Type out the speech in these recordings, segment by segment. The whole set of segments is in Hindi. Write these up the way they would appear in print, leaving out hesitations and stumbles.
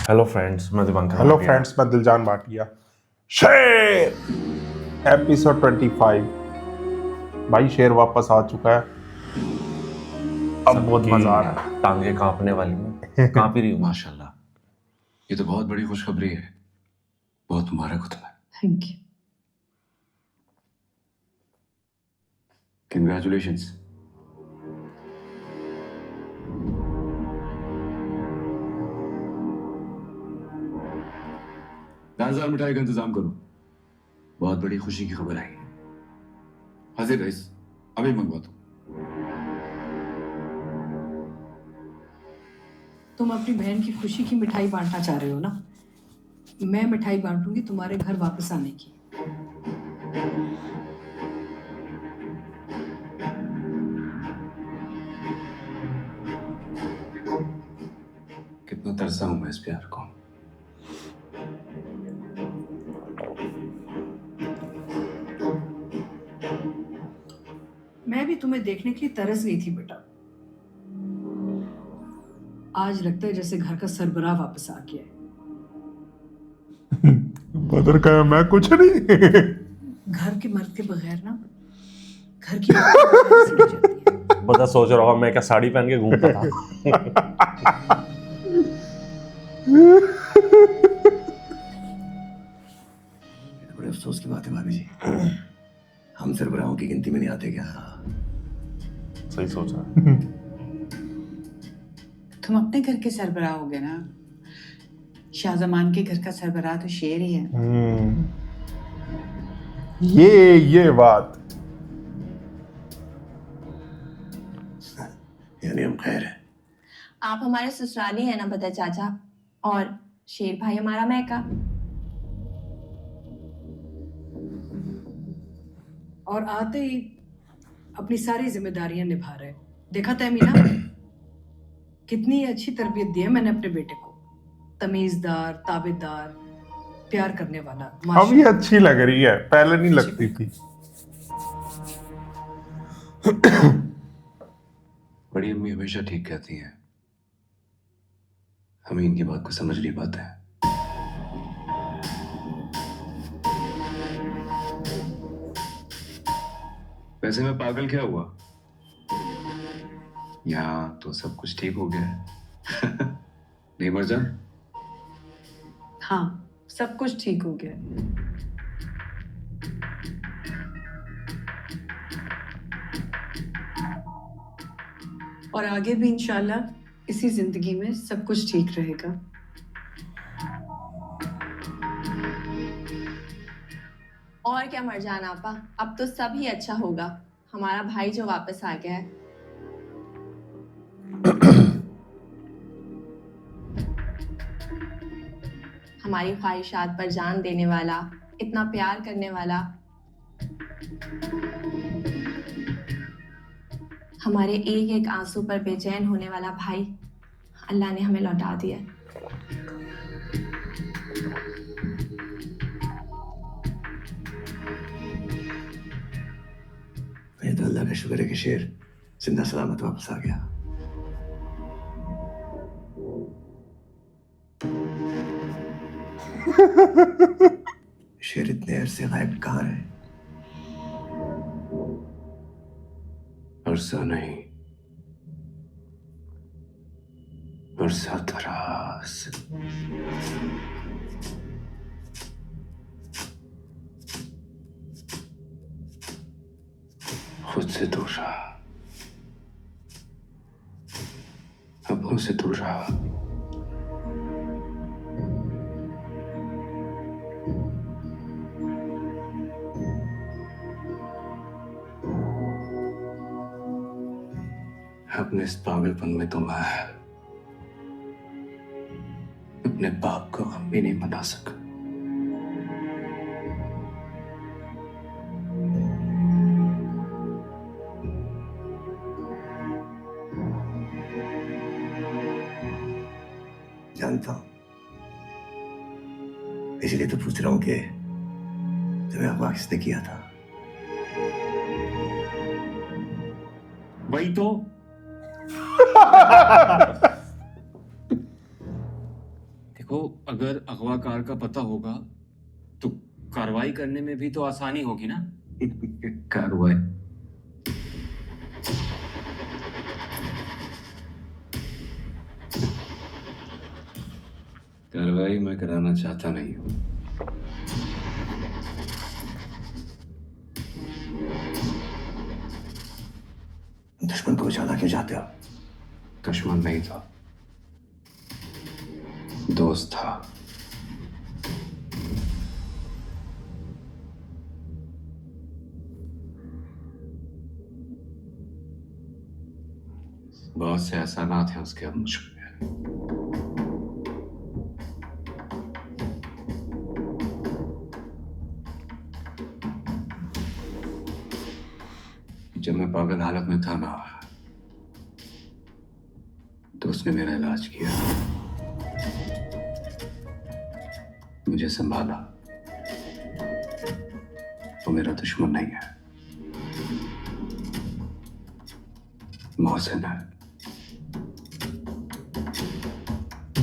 हेलो फ्रेंड्स, मैं दिवांकर हेलो भाटिया। फ्रेंड्स, मैं दिलजान भाटिया। शेर एपिसोड 25। भाई शेर वापस आ चुका है। अब बहुत सबकी मजा आ रहा है। टांगे कांपने वाली हैं। कांप ही रही हूँ। माशाल्लाह, ये तो बहुत बड़ी खुशखबरी है। बहुत मुबारक हो तुम्हें। Thank you. कंग्रेचुलेशंस। दानेदार मिठाई का इंतजाम करो, बहुत बड़ी खुशी की खबर आई है। हाजिर रईस, अभी मंगवा दो। तुम अपनी बहन की खुशी की मिठाई बांटना चाह रहे हो ना? मैं मिठाई बांटूंगी तुम्हारे घर वापस आने की। कितना तरसा हूं मैं इस प्यार को। मैं भी तुम्हें देखने के लिए तरस गई थी बेटा। आज लगता है जैसे घर का सरबराह वापस आ गया है। बदर का मैं कुछ नहीं। घर के मर्द के बगैर ना घर की औरत सिल जाती है। बता सोच रहा हूँ मैं क्या साड़ी पहन के घूमता था। बड़े अफसोस की बात है भाभी जी, हम सरबराहों की गिनती में नहीं आते क्या? सही सोचा। तुम अपने घर के सरबराह हो गए ना। शाहजमान के घर का सरबराह तो शेर ही है। ये बात यानी हम खैर है। आप हमारे ससुराली हैं ना बता चाचा, और शेर भाई हमारा मैका। और आते ही अपनी सारी जिम्मेदारियां निभा रहे। देखा तहमीना, कितनी अच्छी तरबियत दी है मैंने अपने बेटे को। तमीजदार, ताबेदार, प्यार करने वाला। अब ये अच्छी लग रही है, पहले नहीं लगती थी। बड़ी अम्मी हमेशा ठीक कहती हैं, हम इनकी बात को समझ नहीं पाते हैं। वैसे मैं पागल क्या हुआ? यहाँ तो सब कुछ ठीक हो गया। नहीं मरजान? हाँ, सब कुछ ठीक हो गया। और आगे भी इंशाल्लाह इसी जिंदगी में सब कुछ ठीक रहेगा। और क्या मरजान आपा, अब तो सब ही अच्छा होगा। हमारा भाई जो वापस आ गया है। हमारी ख्वाहिशात पर जान देने वाला, इतना प्यार करने वाला, हमारे एक एक आंसू पर बेचैन होने वाला भाई अल्लाह ने हमें लौटा दिया। ये तो अल्लाह का शुक्र है कि शेर जिंदा सलामत वापस आ गया। शेर इतने अरसे गायब कहाँ रहे? अरसा नहीं, अरसा दराज। खुद से दूर रहा, अपनों से दूर रहा। अपने इस पागलपन में तो मैं अपने बाप को गम भी नहीं मना सका। जानता हूं, इसलिए तो पूछ रहा हूं कि तुम्हें अगवा किसने किया था? वही तो। देखो, अगर अगवाकार का पता होगा तो कार्रवाई करने में भी तो आसानी होगी ना। कार्रवाई? कार्रवाई मैं कराना चाहता नहीं हूं। दुश्मन को बचाना क्यों चाहते हो? दुश्मन नहीं था, दोस्त था। बहुत से एहसानात हैं उसके मुझ में। जब मैं पागल हालत में था ना, तो उसने मेरा इलाज किया, मुझे संभाला। वो मेरा दुश्मन नहीं है, मोहसिन है।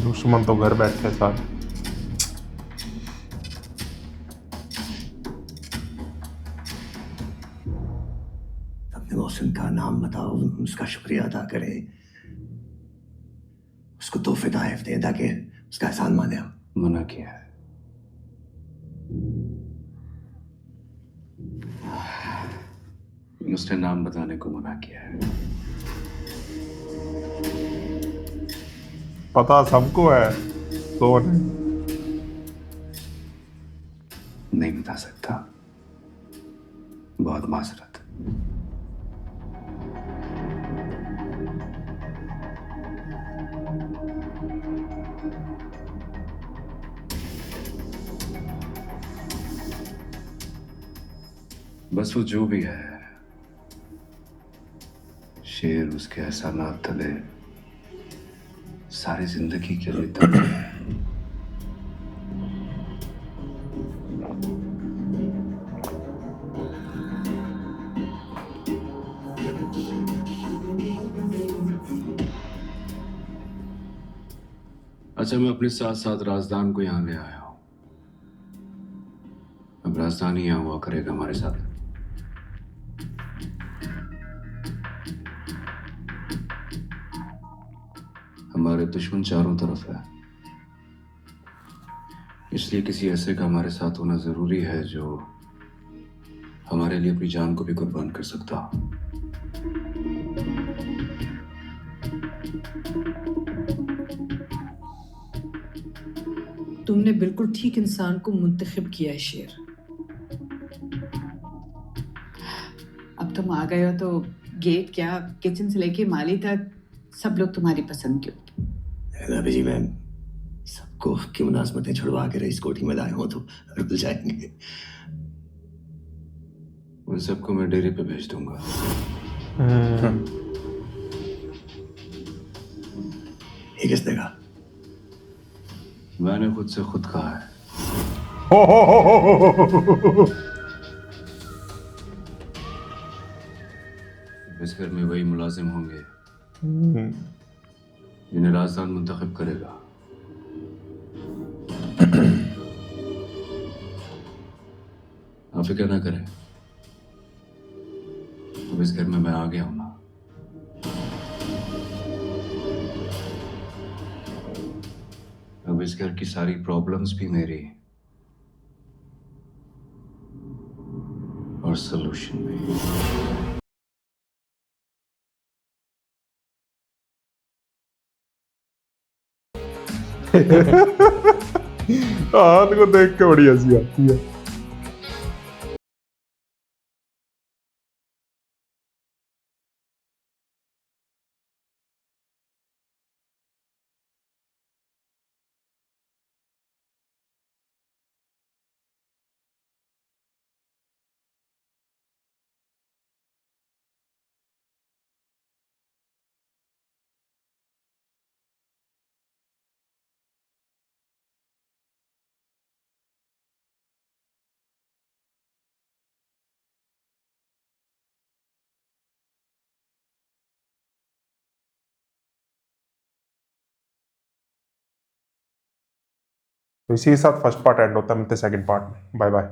दुश्मन तो घर बैठे सारे। अपने मोहसिन का नाम बताओ, उसका शुक्रिया अदा करें, उसको तोहफे तोहफ दें ताकि उसका एहसान माने हम। मना किया है। उसने नाम बताने को मना किया है। पता सबको है, कौन है? नहीं बता सकता, बहुत माजरत। बस वो जो भी है, शेर उसके एहसानात तले सारी जिंदगी के लिए तब है। अच्छा, मैं अपने साथ साथ राजदान को यहां ले आया हूं। अब राजदान ही यहां हुआ करेगा हमारे साथ। हमारे दुश्मन चारों तरफ है, इसलिए किसी ऐसे का हमारे साथ होना जरूरी है जो हमारे लिए अपनी जान को भी कुर्बान कर सकता हो। तुमने बिल्कुल ठीक इंसान को मुंतखब किया है शेर। अब तुम आ गए हो तो गेट क्या, किचन से लेके माली तक सब लोग तुम्हारी पसंद के होते। भाभी जी, मैं सबको की मुनासबतें छुड़वा के रईस कोठी में लाया हूं तो रुक जाएंगे। उन सबको मैं डेरे पे भेज दूंगा। ये किसने कहा? मैंने खुद से खुद कहा है। इस घर में वही मुलाजिम होंगे जिन्हें राजदान मुंतखब करेगा। आप फिक्र ना करें, अब इस घर में मैं आ गया हूं ना, अब इस घर की सारी प्रॉब्लम्स भी मेरी और सॉल्यूशन भी। हाथ को देख के बड़ी हंसी आती है। तो इसी के साथ फर्स्ट पार्ट एंड होता है, मिलते हैं सेकंड पार्ट में। Bye bye.